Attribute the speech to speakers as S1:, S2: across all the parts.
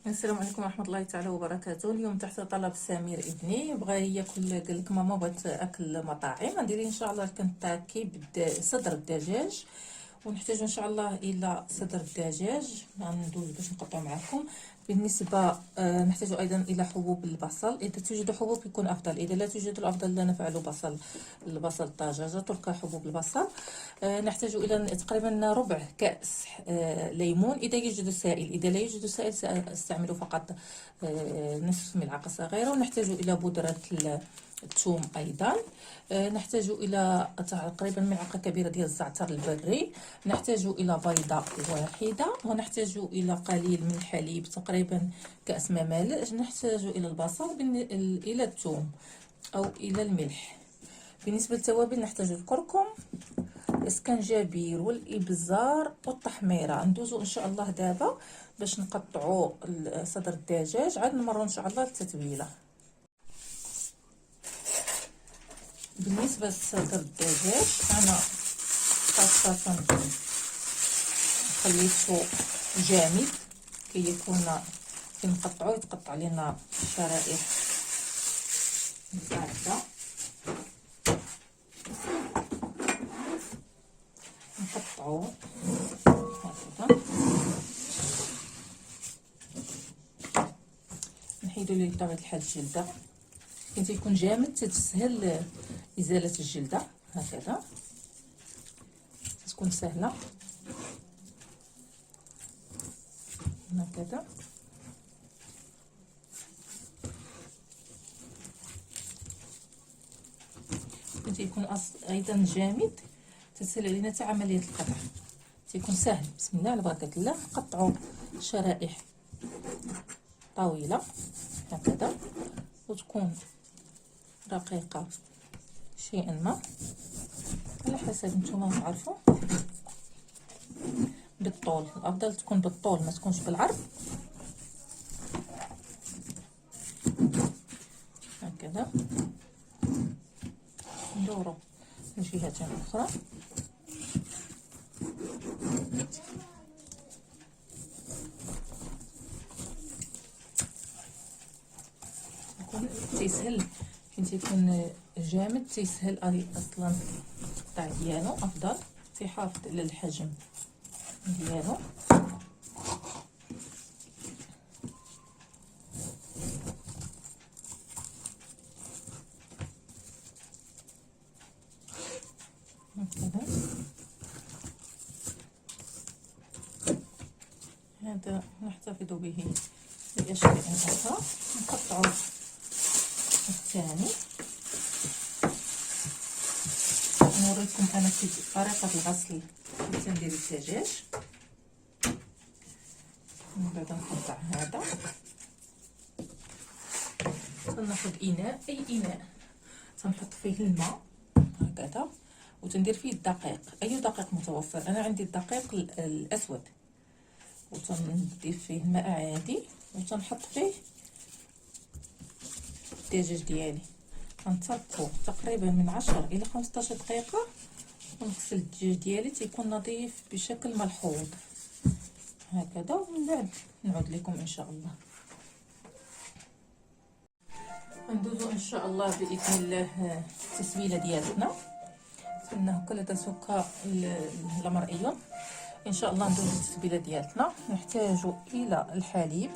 S1: السلام عليكم ورحمه الله تعالى وبركاته. اليوم تحت طلب سمير ابني بغى ياكل، قال لك ماما بغات اكل مطاعم. غندير ان شاء الله كنتاكي صدر الدجاج، ونحتاج ان شاء الله الى صدر الدجاج. غندوز باش نقطعو معكم. بالنسبه نحتاج ايضا الى حبوب البصل، اذا توجد حبوب يكون افضل، اذا لا توجد الافضل لا نفعل البصل الطازج. ترك حبوب البصل. نحتاج الى تقريبا ربع كاس ليمون اذا يوجد سائل، اذا لا يوجد سائل ساستعمل فقط نصف ملعقه صغيره. ونحتاج الى بودره الثوم ايضا. نحتاج الى تقريبا ملعقه كبيره ديال الزعتر البري. نحتاج الى بيضه واحده، ونحتاج الى قليل من الحليب تقريبا كاس ممالئ. نحتاج الى البصل، الى الثوم او الى الملح. بالنسبه للتوابل نحتاج الكركم، الاسكنجبير والابزار والتحميره. ندوزو ان شاء الله دابا باش نقطعوا صدر الدجاج، عاد نمروا ان شاء الله للتتبيله. بالنسبه لصدر الدجاج انا خاصه خليته جامد كي يكون كي نقطعوه يتقطع لنا شرائح متعدده. نقطعوه هكذا، نحيدو ليه بطبيعه الحال الجلده. كي تيكون جامد تتسهل ازاله الجلده، هكذا تكون سهله هكذا. كي يكون ايضا جامد تسهل علينا حتى عمليه القطع، تيكون سهل. بسم الله على بركه الله. نقطعوا شرائح طويله هكذا وتكون رقيقه شيئا ما على حسب نتوما تعرفوا. بالطول الافضل تكون بالطول، ما تكونش بالعرض هكذا. ندورو من جهه اخرى. تيسهل كي تيكون جامد، تيسهل اصلا القطع ديالو افضل، تيحافظ على الحجم ديالو. هكذا هذا نحتفظ به لأشياء أخرى. نقطعو الثاني. نوريكم أنا كيف طريقة الغسل كيف تندير الدجاج. من بعد نقطع هذا، تناخذ إناء، أي إناء تنحط فيه الماء هكذا، وتندير فيه الدقيق، أي دقيق متوفر. أنا عندي الدقيق الأسود، وتنضيف فيه الماء عادي، وتنحط فيه الدجاج ديالي. غنتركو تقريبا من 10 الى 15 دقيقه، ونغسل الدجاج ديالي تيكون نظيف بشكل ملحوظ هكذا. ومن بعد نعود لكم ان شاء الله. ندوزو ان شاء الله باذن الله التسويله ديالتنا. انه كل تسوك المرئي ان شاء الله. ندوزو التتبيله ديالتنا. نحتاج الى الحليب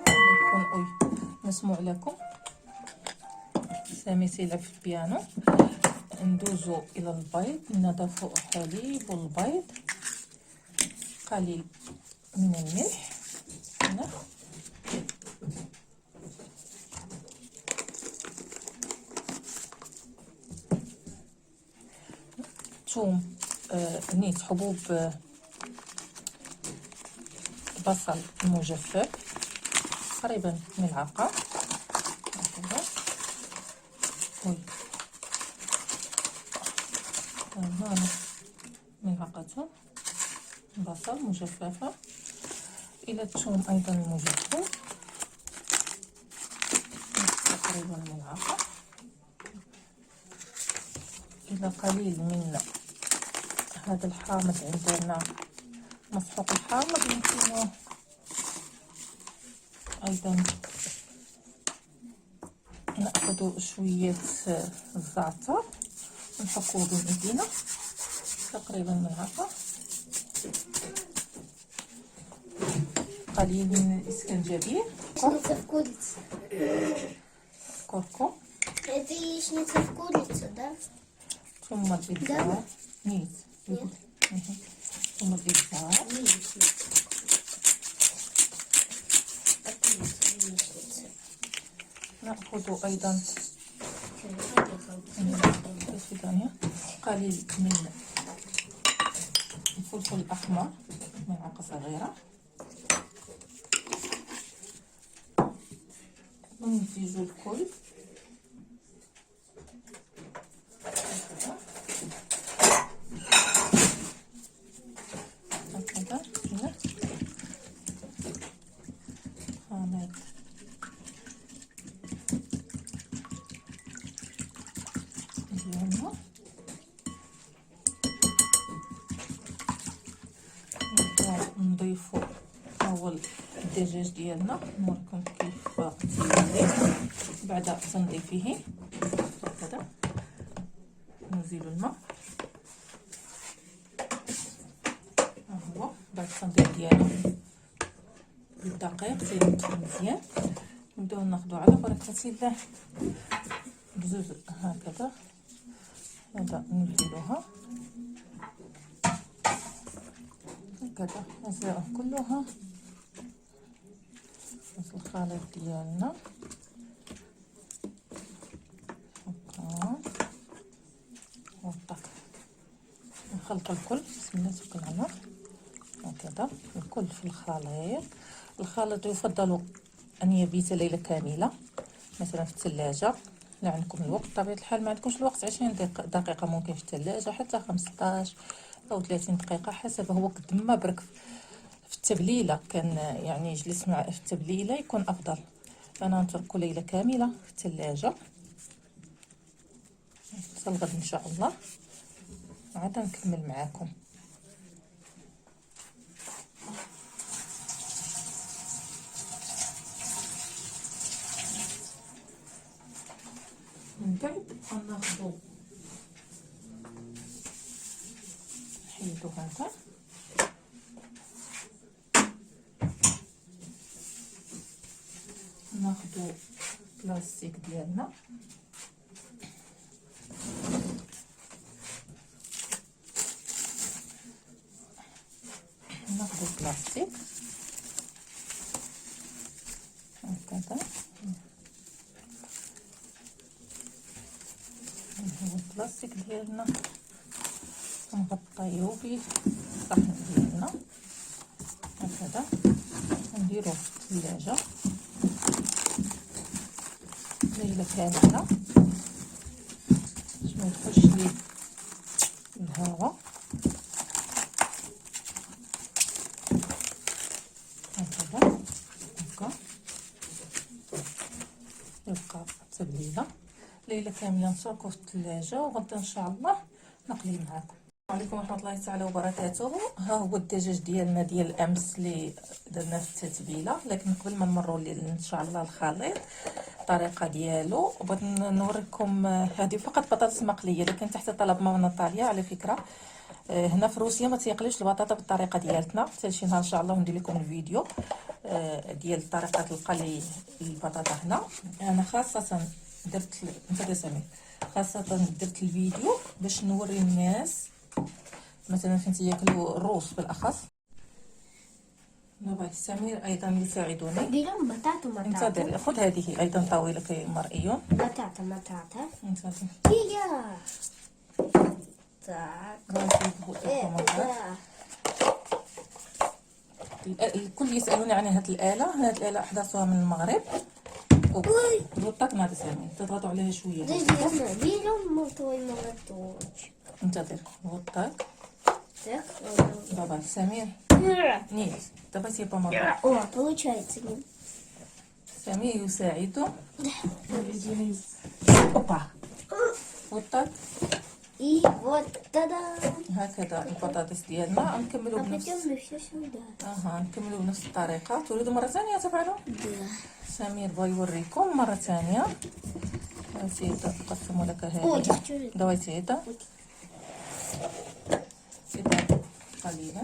S1: يكون مسموع لكم، سامي سيلعب في البيانو. ندوزو الى البيض، نضيف الحليب والبيض، قليل من الملح هنا، ثوم، نيت حبوب بصل مجفف تقريبا ملعقه هكذا. هنا ملعقه بصل مجففه، الى الثوم ايضا مجفف تقريبا ملعقه، الى قليل من هذا الحامض. عندنا مسحوق الحامض يمكن ايضا ناخذ شويه الزعتر ونحكوه بين ايدينا تقريبا ملعقه، قليل من الاسكنجبير،
S2: Schnitte w kulicy.
S1: كركم،
S2: Ty schnitte w kulicy, da?
S1: ثم الابزار نيت ثم الابزار ناخذ ايضا قليل من الفلفل الاحمر، ملعقه صغيره، ونمزج الكل هكذا. هنا خليط ديالنا، نضيفو اول الدجاج ديالنا، نوريكم كيف تيولي بعد تنظيفه. هكذا نزيل الماء، ها هو بعد التنظيف ديالو بالدقيق تينظف مزيان. نبداو ناخدو على بركة الله بزوج هكذا، هذا نزيلوها هكذا نزرعوه كلها في الخليط ديالنا هكا وطاك. نخلط الكل بسم الله توكل على الله هكذا الكل في الخليط. الخليط يفضل ان يبيت ليله كامله مثلا في الثلاجه، لا عندكم الوقت بطبيعه الحال، ما عندكمش الوقت 20 دقيقه ممكن في الثلاجه، حتى 15 او 30 دقيقه حسب هو قد ما برك في التبليله كان يعني يجلس مع في التبليله يكون افضل. انا نتركه ليله كامله في الثلاجه حتى الغد ان شاء الله عاد نكمل معاكم. من بعد غناخدو نحيدو هذا ناخدو بلاستيك ديالنا ناخدو بلاستيك هكذا، هو البلاستيك ديالنا نغطيو به الصحن ديالنا هكذا، نديروه في الثلاجه ليله كامله باش ما يدخلش ليه الهواء هكذا. هكا يبقى تبليله ليله كامله نتركوه في الثلاجه، وغدا ان شاء الله نقلي معاكم. السلام عليكم ورحمه الله تعالى وبركاته. ها هو الدجاج ديالنا ديال الامس اللي درنا في التتبيله، لكن قبل ما نمروا ان شاء الله الخليط الطريقه ديالو بغيت نوريكم. هذه فقط بطاطس مقليه، لكن تحت طلب ماما ناتاليا على فكره. هنا في روسيا ما تيقليوش البطاطا بالطريقه ديالتنا، حتى شي نهار ان شاء الله وندير لكم الفيديو ديال طريقه القلي البطاطا. هنا انا خاصه درت انت سامي خاصه درت الفيديو باش نوري الناس مثلا فين تياكلوا الروس بالاخص. بابا سمير ايضا يساعدوني.
S2: ديرهم بطاطا ومطاطا.
S1: انتظر خذ هذه ايضا طاوله مرئي.
S2: بطاطا.
S1: انتظر
S2: هي
S1: الكل يسالوني عن هذه الاله. هذه الاله احدثها من المغرب. وطاك ناضي سامي تضغطوا عليها شويه.
S2: ديرهم مرطوي مرطوش.
S1: انتظر وطاك بابا سمير نيت دابا سي با ماما.
S2: О, получается.
S1: سمير يساعده. اوبا وطاك
S2: И вот та-да!
S1: هكذا البطاطس ديالنا نكملوا
S2: А
S1: بنفس
S2: пойдем еще сюда.
S1: نكملوا بنفس الطريقه. تريدوا مره ثانيه تفعلوا؟
S2: Да.
S1: سمير بغى يوريكم مره ثانيه. سيدا اقسم لك
S2: О,
S1: هذه.
S2: девчонки.
S1: давай سيدا سيدا قليلا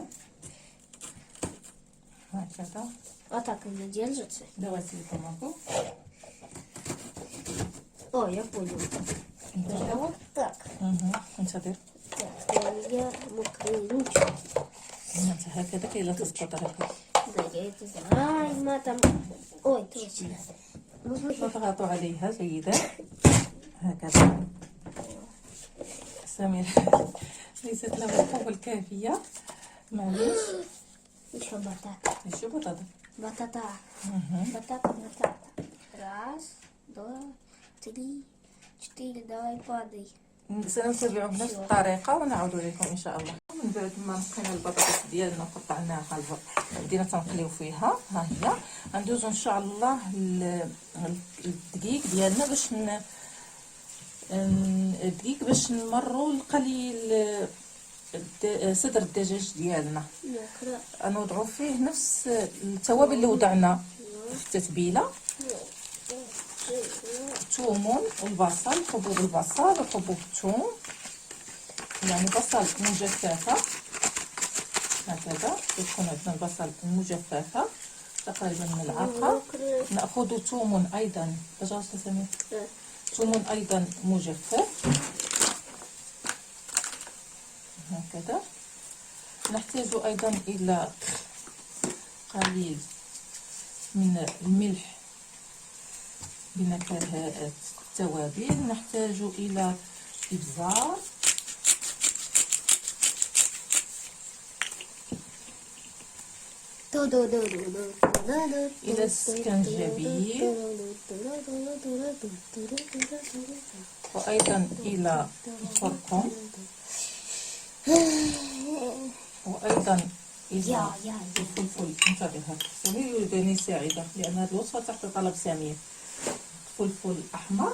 S1: هكذا.
S2: А так она держится.
S1: давай سيدا ماكو.
S2: О, я понял. А вот так.
S1: انتظر.
S2: Так, я мокрые ручки.
S1: هكذا كي لا تسقط هكذا.
S2: Да, я это знаю. Ма там... Ой, точно.
S1: نضغط عليها جيدا هكذا. سمير ليست له القوة الكافية. معليش.
S2: Еще батата.
S1: شو بطاطا؟
S2: Батата. Батата. Раз, два, три, четыре. Давай падай.
S1: سنتبع بنفس الطريقة ونعود لكم إن شاء الله. من بعد ما نقينا البطاطس ديالنا وقطعناها بدينا تنقليو فيها. ها هي غندوزو إن شاء الله الدقيق ديالنا باش نمروا القليل صدر الدجاج ديالنا. نوضعوا فيه نفس التوابل اللي وضعنا في التتبيله. الثوم والبصل، حبوب البصل وحبوب الثوم، يعني بصل مجففه هكذا. يكون عندنا البصل المجففه تقريبا ملعقه. ناخذ ثوم ايضا ثوم ايضا مجفف هكذا. نحتاج ايضا الى قليل من الملح بنكهات التوابل. نحتاج الى ابزار، الى السكنجبير، وايضا الى الكركم، وايضا الى الفلفل. انتبه هكا سمير يريدني ساعده لان هذه الوصفه تحت طلب سمير. فلفل احمر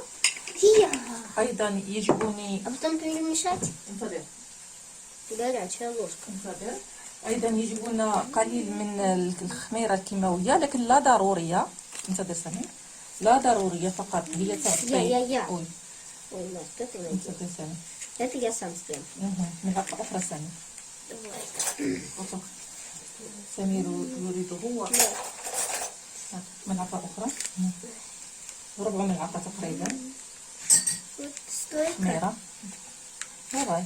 S1: ايضا يجبني.
S2: А потом перемешать.
S1: انتظر.
S2: Горячая ложка.
S1: انتظر. ايضا يجبنا قليل من الخميره الكيماويه لكن لا ضروريه. انتظر سمير. لا ضروريه فقط هي تعطي.
S2: Я.
S1: Ой.
S2: Ой, Настя, что ты найдешь?
S1: انتظر سمير.
S2: Это я сам съем.
S1: ملعقه اخرى سمير.
S2: Давай.
S1: سمير يريد هو ملعقه اخرى. ربع ملعقه تقريبا
S2: Столько.
S1: خميره. هاي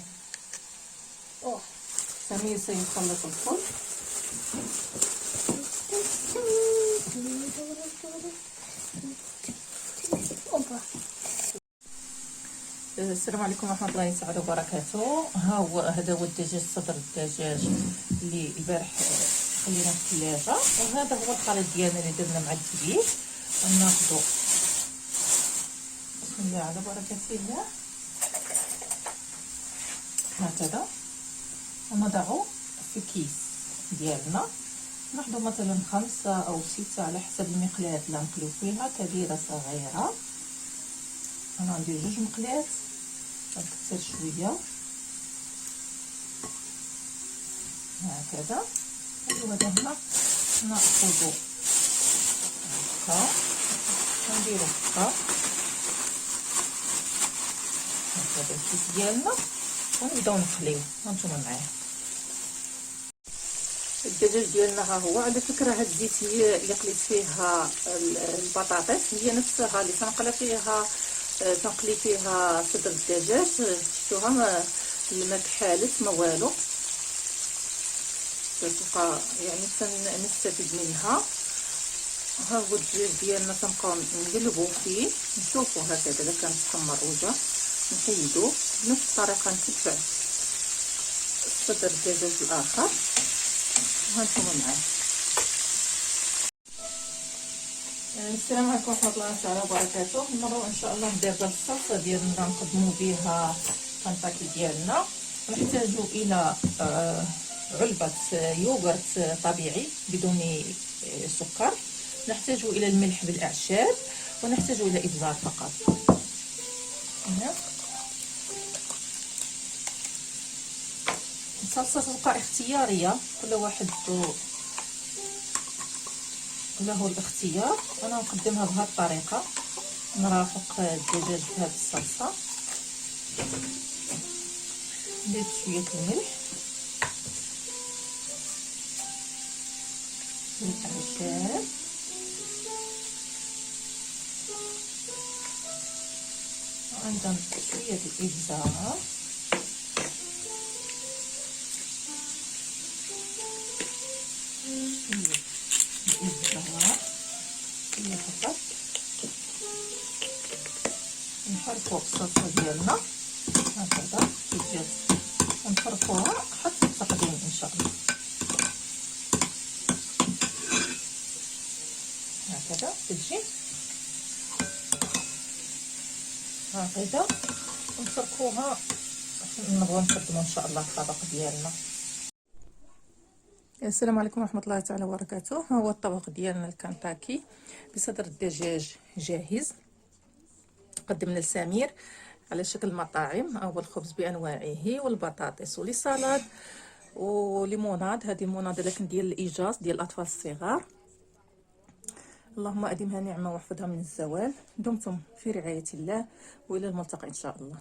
S2: О.
S1: سمير سيخلط الكل.
S2: Опа.
S1: السلام عليكم ورحمه الله تعالى وبركاته. هذا هو الدجاج، صدر الدجاج اللي البارح خليناه في الثلاجه. وهذا هو الخليط ديالنا اللي درنا مع الدقيق. ناخذ بسم الله على بركه الله هكذا ونضعه في كيس ديالنا. ناخذ مثلا 5 أو 6 على حسب المقلاة اللي نقلو فيها، كبيره صغيره. انا عندي 2 مقلات، غنكثر شويه هكذا. وهذا هنا ناخذ هكا ونديرو هكا هكذا الكيس ديالنا ونبداو نقليو. هانتوما معايا الدجاج ديالنا. ها هو. على فكره هاد الزيت اللي قليت فيها البطاطس هي نفسها اللي تنقلي فيها صدر الدجاج. شفتوها ما كحالت ما والو، تبقى يعني نستفيد منها. ها هو الدجاج ديالنا تنبقاو نقلبو فيه نشوفو هكذا. اذا كان تحمر وجا نحيدو بنفس الطريقه. نتبع صدر الدجاج الاخر. هانتوما معايا. السلام عليكم ورحمه الله تعالى وبركاته. المره ان شاء الله ندير الصلصه ديالنا نقدموا بها كنطاكي ديالنا. نحتاجوا الى علبه يوغورت طبيعي بدون سكر. نحتاج الى الملح بالاعشاب، ونحتاج الى ابزار فقط. الصلصه تبقى اختياريه، كل واحد له الاختيار. انا نقدمها بهذه الطريقه، نرافق الدجاج بهذه الصلصه. ندير شويه الملح والاعشاب، وايضا شويه الابزار، شويه فقط. نحركو الصلصه ديالنا هكذا الدجاج، ونحركوها حتى التقديم ان شاء الله. هكذا تجي هكذا، ونتركوها نبغوا نقدموا ان شاء الله الطبق ديالنا. السلام عليكم ورحمه الله تعالى وبركاته. ها هو الطبق ديالنا الكنتاكي بصدر الدجاج جاهز. قدمنا السمير على شكل مطاعم، او الخبز بانواعه، والبطاطس وليسالاد وليموناد. هذه ليموناد لكن ديال الايجاز ديال الاطفال الصغار. اللهم ادمها نعمه واحفظها من الزوال. دمتم في رعايه الله، والى الملتقى ان شاء الله.